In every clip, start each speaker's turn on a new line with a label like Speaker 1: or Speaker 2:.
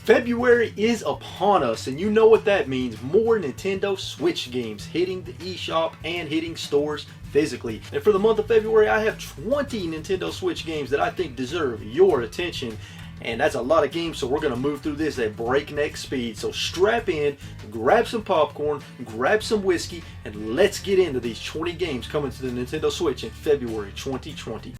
Speaker 1: February is upon us, and you know what that means. More Nintendo Switch games hitting the eShop and hitting stores physically. And for the month of February, I have 20 Nintendo Switch games that I think deserve your attention. And that's a lot of games, so we're going to move through this at breakneck speed. So strap in, grab some popcorn, grab some whiskey, and let's get into these 20 games coming to the Nintendo Switch in February 2020.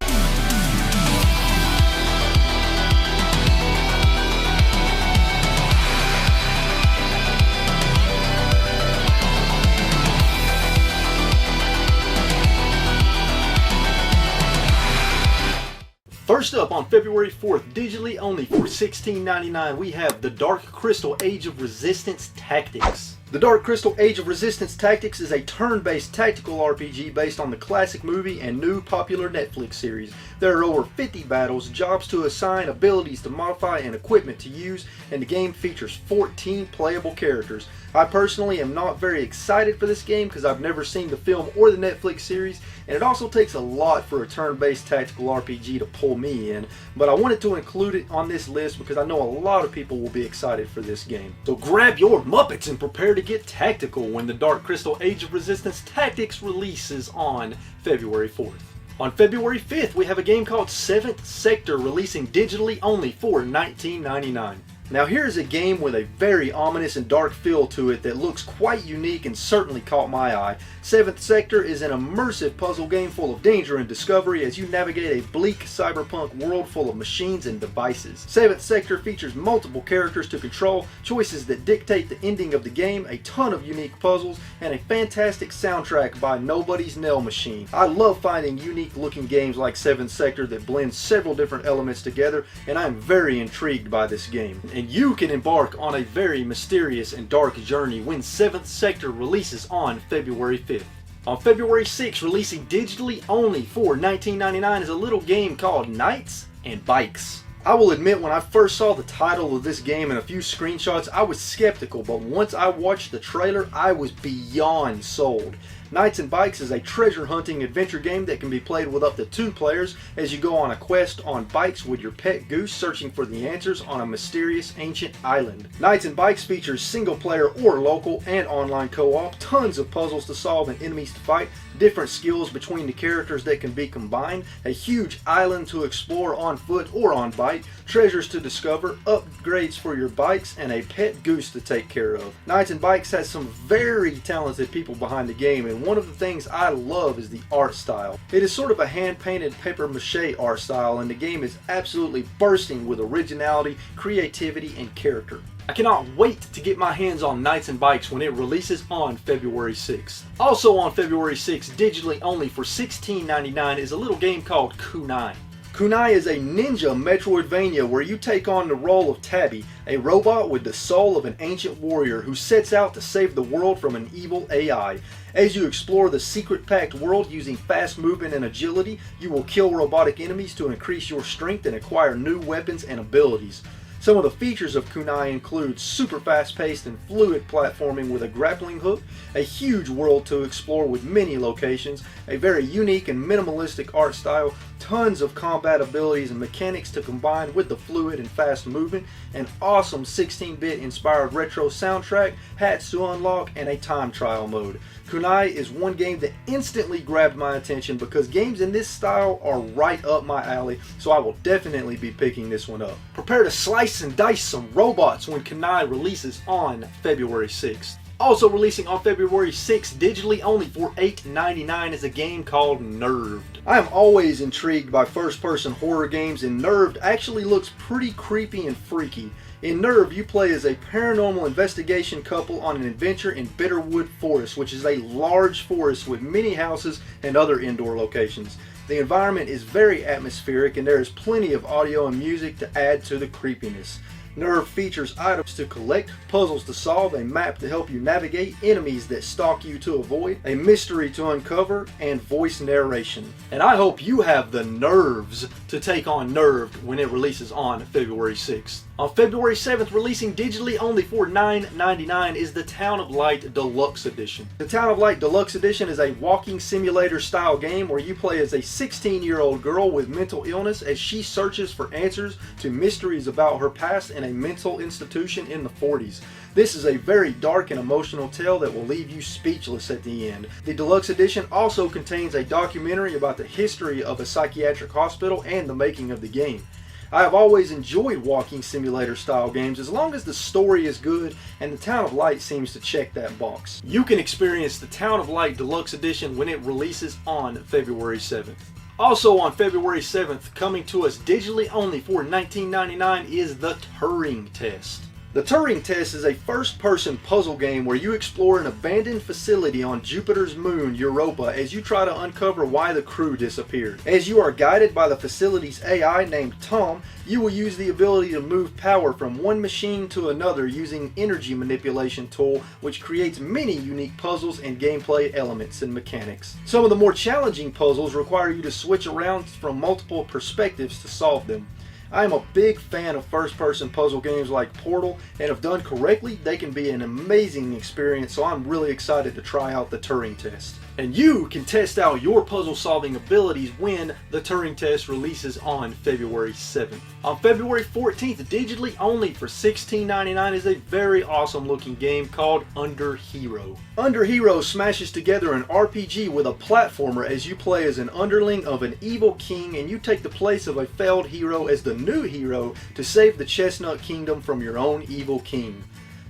Speaker 1: First up, on February 4th, digitally only for $16.99, we have The Dark Crystal Age of Resistance Tactics. The Dark Crystal Age of Resistance Tactics is a turn-based tactical RPG based on the classic movie and new popular Netflix series. There are over 50 battles, jobs to assign, abilities to modify, and equipment to use, and the game features 14 playable characters. I personally am not very excited for this game because I've never seen the film or the Netflix series, and it also takes a lot for a turn-based tactical RPG to pull me in, but I wanted to include it on this list because I know a lot of people will be excited for this game. So grab your Muppets and prepare to get tactical when the Dark Crystal Age of Resistance Tactics releases on February 4th. On February 5th, we have a game called Saveth Sector releasing digitally only for $19.99. Now here's a game with a very ominous and dark feel to it that looks quite unique and certainly caught my eye. Saveth Sector is an immersive puzzle game full of danger and discovery as you navigate a bleak cyberpunk world full of machines and devices. Saveth Sector features multiple characters to control, choices that dictate the ending of the game, a ton of unique puzzles, and a fantastic soundtrack by Nobody's Nail Machine. I love finding unique looking games like Saveth Sector that blend several different elements together, and I'm very intrigued by this game. And you can embark on a very mysterious and dark journey when Saveth Sector releases on February 5th. On February 6th, releasing digitally only for $19.99 is a little game called Knights and Bikes. I will admit, when I first saw the title of this game and a few screenshots, I was skeptical, but once I watched the trailer, I was beyond sold. Knights and Bikes is a treasure hunting adventure game that can be played with up to 2 players as you go on a quest on bikes with your pet goose searching for the answers on a mysterious ancient island. Knights and Bikes features single player or local and online co-op, tons of puzzles to solve and enemies to fight, different skills between the characters that can be combined, a huge island to explore on foot or on bike, treasures to discover, upgrades for your bikes, and a pet goose to take care of. Knights and Bikes has some very talented people behind the game, and one of the things I love is the art style. It is sort of a hand-painted papier-mâché art style, and the game is absolutely bursting with originality, creativity, and character. I cannot wait to get my hands on Knights and Bikes when it releases on February 6th. Also on February 6th, digitally only for $16.99, is a little game called Kunai. Kunai is a ninja Metroidvania where you take on the role of Tabby, a robot with the soul of an ancient warrior who sets out to save the world from an evil AI. As you explore the secret-packed world using fast movement and agility, you will kill robotic enemies to increase your strength and acquire new weapons and abilities. Some of the features of Kunai include super fast-paced and fluid platforming with a grappling hook, a huge world to explore with many locations, a very unique and minimalistic art style, tons of combat abilities and mechanics to combine with the fluid and fast movement, an awesome 16-bit inspired retro soundtrack, hats to unlock, and a time trial mode. Kunai is one game that instantly grabbed my attention because games in this style are right up my alley, so I will definitely be picking this one up. Prepare to slice and dice some robots when Kunai releases on February 6th. Also releasing on February 6th, digitally only for $8.99, is a game called Nerved. I am always intrigued by first-person horror games, and Nerved actually looks pretty creepy and freaky. In Nerve, you play as a paranormal investigation couple on an adventure in Bitterwood Forest, which is a large forest with many houses and other indoor locations. The environment is very atmospheric and there is plenty of audio and music to add to the creepiness. Nerve features items to collect, puzzles to solve, a map to help you navigate, enemies that stalk you to avoid, a mystery to uncover, and voice narration. And I hope you have the nerves to take on Nerved when it releases on February 6th. On February 7th, releasing digitally only for $9.99 is the Town of Light Deluxe Edition. The Town of Light Deluxe Edition is a walking simulator style game where you play as a 16-year-old girl with mental illness as she searches for answers to mysteries about her past in a mental institution in the 40s. This is a very dark and emotional tale that will leave you speechless at the end. The Deluxe Edition also contains a documentary about the history of a psychiatric hospital and the making of the game. I have always enjoyed walking simulator style games as long as the story is good, and the Town of Light seems to check that box. You can experience the Town of Light Deluxe Edition when it releases on February 7th. Also on February 7th, coming to us digitally only for $19.99 is the Turing Test. The Turing Test is a first-person puzzle game where you explore an abandoned facility on Jupiter's moon, Europa, as you try to uncover why the crew disappeared. As you are guided by the facility's AI named Tom, you will use the ability to move power from one machine to another using energy manipulation tool, which creates many unique puzzles and gameplay elements and mechanics. Some of the more challenging puzzles require you to switch around from multiple perspectives to solve them. I am a big fan of first-person puzzle games like Portal, and if done correctly, they can be an amazing experience, so I'm really excited to try out the Turing Test. And you can test out your puzzle-solving abilities when the Turing Test releases on February 7th. On February 14th, digitally only for $16.99 is a very awesome-looking game called UnderHero. UnderHero smashes together an RPG with a platformer as you play as an underling of an evil king, and you take the place of a failed hero as the new hero to save the Chestnut Kingdom from your own evil king.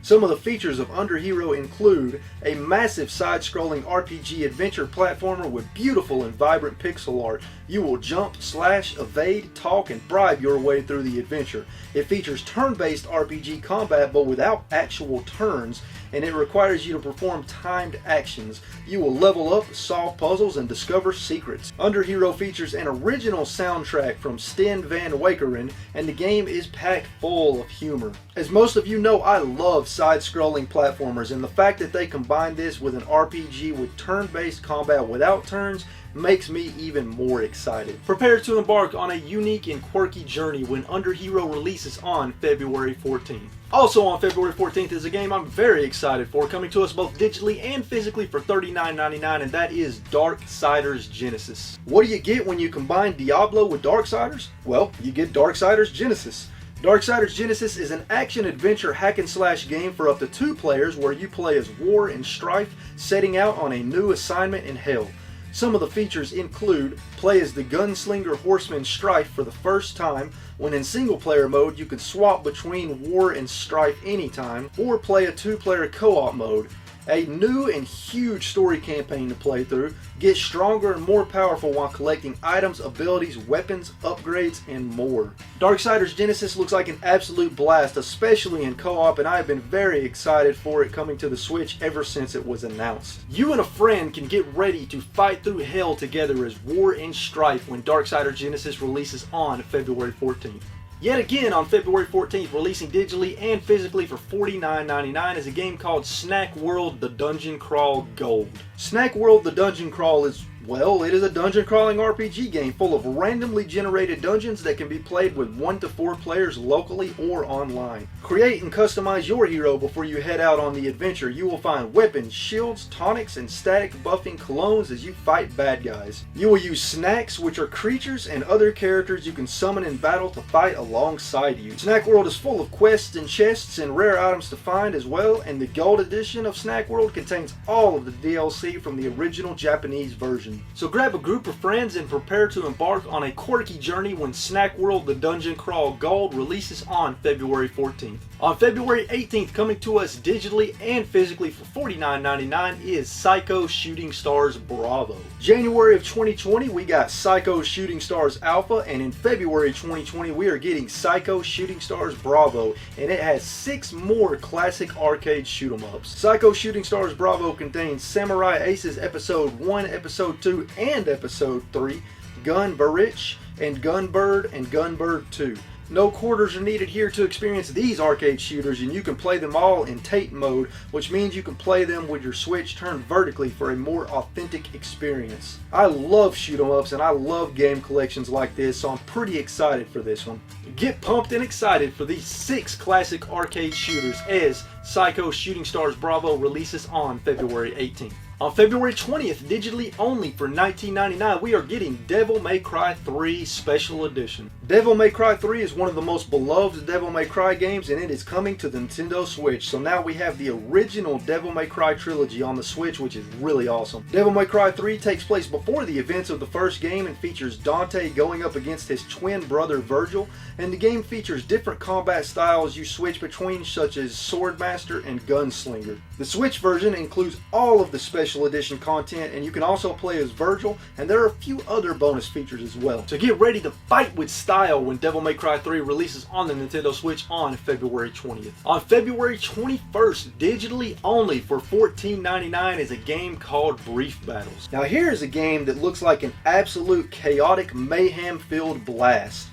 Speaker 1: Some of the features of UnderHero include a massive side-scrolling RPG adventure platformer with beautiful and vibrant pixel art. You will jump, slash, evade, talk, and bribe your way through the adventure. It features turn-based RPG combat but without actual turns, and it requires you to perform timed actions. You will level up, solve puzzles, and discover secrets. UnderHero features an original soundtrack from Sten Van Wakeren, and the game is packed full of humor. As most of you know, I love side-scrolling platformers, and the fact that they combine this with an RPG with turn-based combat without turns makes me even more excited. Prepare to embark on a unique and quirky journey when UnderHero releases on February 14th. Also on February 14th is a game I'm very excited for, coming to us both digitally and physically for $39.99, and that is Darksiders Genesis. What do you get when you combine Diablo with Darksiders? Well, you get Darksiders Genesis. Darksiders Genesis is an action-adventure hack-and-slash game for up to 2 players where you play as War and Strife, setting out on a new assignment in Hell. Some of the features include play as the gunslinger horseman Strife for the first time, when in single-player mode you can swap between War and Strife anytime, or play a 2-player co-op mode. A new and huge story campaign to play through, get stronger and more powerful while collecting items, abilities, weapons, upgrades, and more. Darksiders Genesis looks like an absolute blast, especially in co-op, and I have been very excited for it coming to the Switch ever since it was announced. You and a friend can get ready to fight through hell together as War and Strife when Darksiders Genesis releases on February 14th. Yet again on February 14th, releasing digitally and physically for $49.99 is a game called Snack World: The Dungeon Crawl Gold. Snack World: The Dungeon Crawl is, well, it is a dungeon crawling RPG game full of randomly generated dungeons that can be played with 1 to 4 players locally or online. Create and customize your hero before you head out on the adventure. You will find weapons, shields, tonics, and static buffing colognes as you fight bad guys. You will use snacks, which are creatures and other characters you can summon in battle to fight alongside you. Snack World is full of quests and chests and rare items to find as well, and the Gold Edition of Snack World contains all of the DLC from the original Japanese version. So grab a group of friends and prepare to embark on a quirky journey when Snack World: The Dungeon Crawl Gold releases on February 14th. On February 18th, coming to us digitally and physically for $49.99 is Psikyo Shooting Stars Bravo. January of 2020 we got Psikyo Shooting Stars Alpha, and in February 2020 we are getting Psikyo Shooting Stars Bravo, and it has 6 more classic arcade shoot 'em ups. Psikyo Shooting Stars Bravo contains Samurai Aces Episode 1, Episode 2, and Episode 3, Gun Barich, and Gunbird and Gunbird 2. No quarters are needed here to experience these arcade shooters, and you can play them all in Tate mode, which means you can play them with your Switch turned vertically for a more authentic experience. I love shoot 'em ups and I love game collections like this, so I'm pretty excited for this one. Get pumped and excited for these 6 classic arcade shooters as Psikyo Shooting Stars Bravo releases on February 18th. On February 20th, digitally only for $19.99, we are getting Devil May Cry 3 Special Edition. Devil May Cry 3 is one of the most beloved Devil May Cry games, and it is coming to the Nintendo Switch. So now we have the original Devil May Cry trilogy on the Switch, which is really awesome. Devil May Cry 3 takes place before the events of the first game and features Dante going up against his twin brother Virgil, and the game features different combat styles you switch between, such as Swordmaster and Gunslinger. The Switch version includes all of the Special Edition content, and you can also play as Virgil, and there are a few other bonus features as well. So get ready to fight with style when Devil May Cry 3 releases on the Nintendo Switch on February 20th. On February 21st, digitally only for $14.99 is a game called Brief Battles. Now here is a game that looks like an absolute chaotic mayhem-filled blast.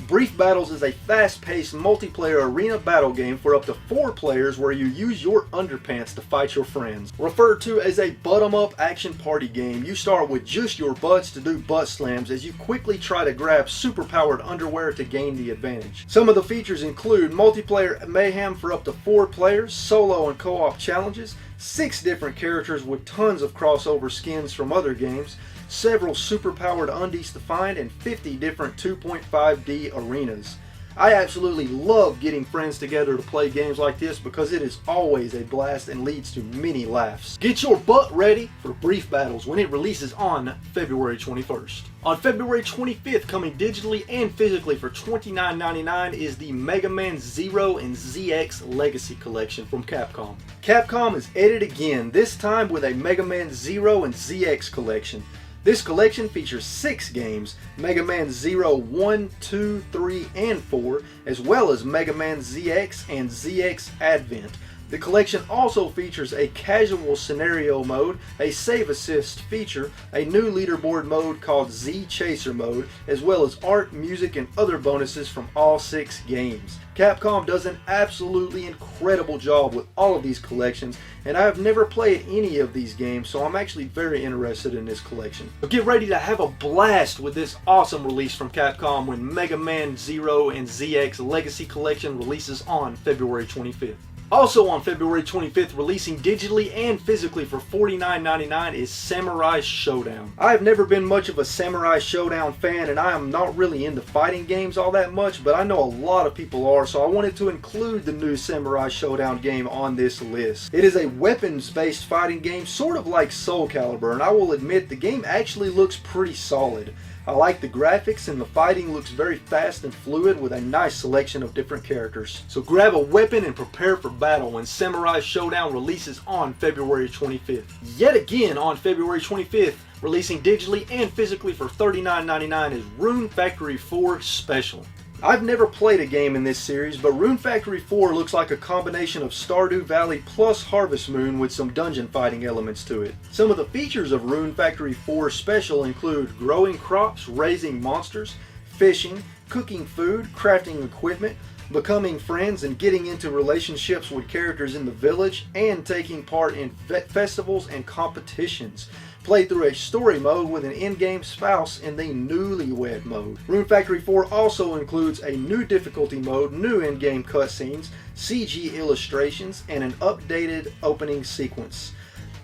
Speaker 1: Brief Battles is a fast-paced multiplayer arena battle game for up to 4 players where you use your underpants to fight your friends. Referred to as a bottom-up action party game, you start with just your butts to do butt slams as you quickly try to grab super-powered underwear to gain the advantage. Some of the features include multiplayer mayhem for up to 4 players, solo and co-op challenges, 6 different characters with tons of crossover skins from other games, several super-powered undies to find, and 50 different 2.5D arenas. I absolutely love getting friends together to play games like this because it is always a blast and leads to many laughs. Get your butt ready for Brief Battles when it releases on February 21st. On February 25th, coming digitally and physically for $29.99 is the Mega Man Zero and ZX Legacy Collection from Capcom. Capcom is at it again, this time with a Mega Man Zero and ZX Collection. This collection features 6 games, Mega Man Zero 1, 2, 3, and 4, as well as Mega Man ZX and ZX Advent. The collection also features a casual scenario mode, a save assist feature, a new leaderboard mode called Z Chaser mode, as well as art, music, and other bonuses from all 6 games. Capcom does an absolutely incredible job with all of these collections, and I have never played any of these games, so I'm actually very interested in this collection. So get ready to have a blast with this awesome release from Capcom when Mega Man Zero and ZX Legacy Collection releases on February 25th. Also on February 25th, releasing digitally and physically for $49.99 is Samurai Shodown. I have never been much of a Samurai Shodown fan, and I am not really into fighting games all that much, but I know a lot of people are, so I wanted to include the new Samurai Shodown game on this list. It is a weapons-based fighting game, sort of like Soul Calibur, and I will admit the game actually looks pretty solid. I like the graphics, and the fighting looks very fast and fluid with a nice selection of different characters. So grab a weapon and prepare for battle when Samurai Shodown releases on February 25th. Yet again on February 25th, releasing digitally and physically for $39.99 is Rune Factory 4 Special. I've never played a game in this series, but Rune Factory 4 looks like a combination of Stardew Valley plus Harvest Moon with some dungeon fighting elements to it. Some of the features of Rune Factory 4 Special include growing crops, raising monsters, fishing, cooking food, crafting equipment, becoming friends and getting into relationships with characters in the village, and taking part in festivals and competitions. Play through a story mode with an in-game spouse in the newlywed mode. Rune Factory 4 also includes a new difficulty mode, new in-game cutscenes, CG illustrations, and an updated opening sequence.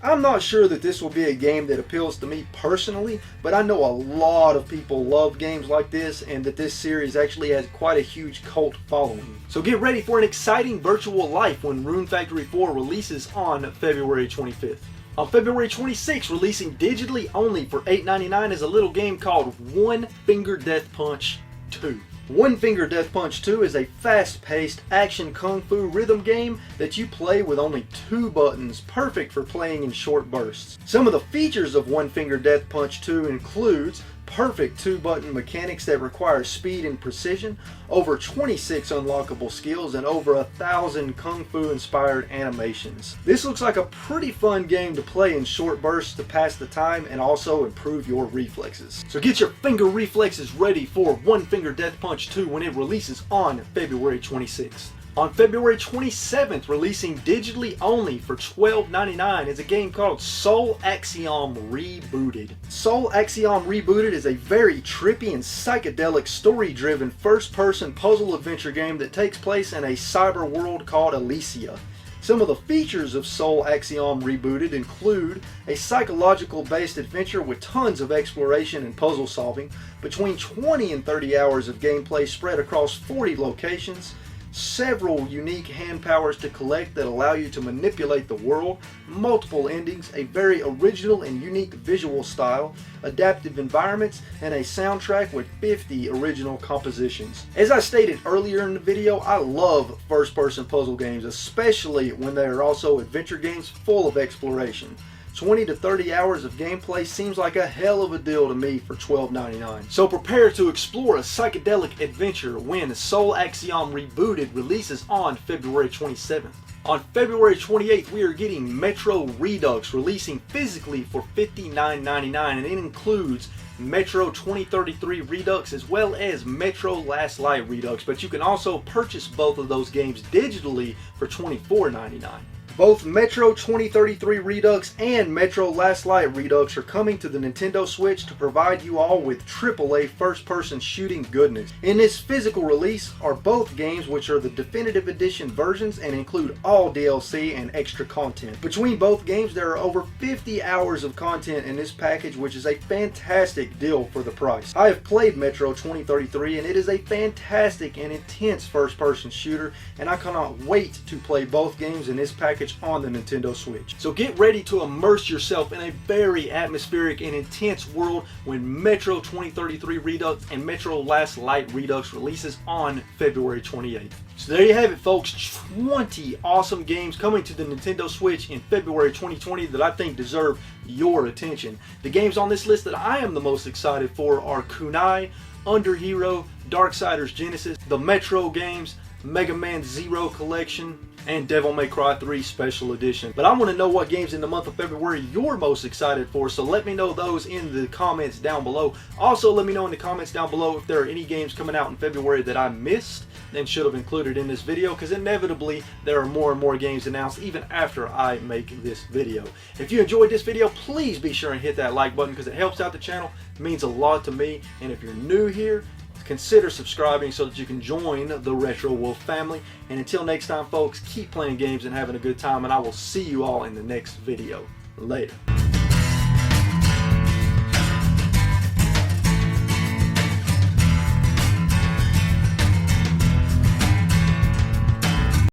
Speaker 1: I'm not sure that this will be a game that appeals to me personally, but I know a lot of people love games like this, and that this series actually has quite a huge cult following. So get ready for an exciting virtual life when Rune Factory 4 releases on February 25th. On February 26th, releasing digitally only for $8.99 is a little game called One Finger Death Punch 2. One Finger Death Punch 2 is a fast-paced action kung fu rhythm game that you play with only 2 buttons, perfect for playing in short bursts. Some of the features of One Finger Death Punch 2 includes perfect 2-button mechanics that require speed and precision, over 26 unlockable skills, and over 1,000 Kung Fu inspired animations. This looks like a pretty fun game to play in short bursts to pass the time and also improve your reflexes. So get your finger reflexes ready for One Finger Death Punch 2 when it releases on February 26th. On February 27th, releasing digitally only for $12.99 is a game called Soul Axiom Rebooted. Soul Axiom Rebooted is a very trippy and psychedelic story-driven first-person puzzle adventure game that takes place in a cyber world called Elysia. Some of the features of Soul Axiom Rebooted include a psychological-based adventure with tons of exploration and puzzle solving, between 20 and 30 hours of gameplay spread across 40 locations, several unique hand powers to collect that allow you to manipulate the world, multiple endings, a very original and unique visual style, adaptive environments, and a soundtrack with 50 original compositions. As I stated earlier in the video, I love first-person puzzle games, especially when they are also adventure games full of exploration. 20 to 30 hours of gameplay seems like a hell of a deal to me for $12.99. So prepare to explore a psychedelic adventure when Soul Axiom Rebooted releases on February 27th. On February 28th, we are getting Metro Redux releasing physically for $59.99, and it includes Metro 2033 Redux as well as Metro Last Light Redux, but you can also purchase both of those games digitally for $24.99. Both Metro 2033 Redux and Metro Last Light Redux are coming to the Nintendo Switch to provide you all with AAA first-person shooting goodness. In this physical release are both games, which are the definitive edition versions and include all DLC and extra content. Between both games there are over 50 hours of content in this package, which is a fantastic deal for the price. I have played Metro 2033 and it is a fantastic and intense first-person shooter, and I cannot wait to play both games in this package on the Nintendo Switch. So get ready to immerse yourself in a very atmospheric and intense world when Metro 2033 Redux and Metro Last Light Redux releases on February 28th. So there you have it, folks. 20 awesome games coming to the Nintendo Switch in February 2020 that I think deserve your attention. The games on this list that I am the most excited for are Kunai, UnderHero, Darksiders Genesis, the Metro games, Mega Man Zero Collection, and Devil May Cry 3 Special Edition. But I want to know what games in the month of February you're most excited for, so let me know those in the comments down below. Also, let me know in the comments down below if there are any games coming out in February that I missed and should have included in this video, because inevitably there are more and more games announced even after I make this video. If you enjoyed this video, please be sure and hit that like button because it helps out the channel. It means a lot to me. And if you're new here, consider subscribing so that you can join the RetroWolf family. And until next time, folks, keep playing games and having a good time, and I will see you all in the next video. Later.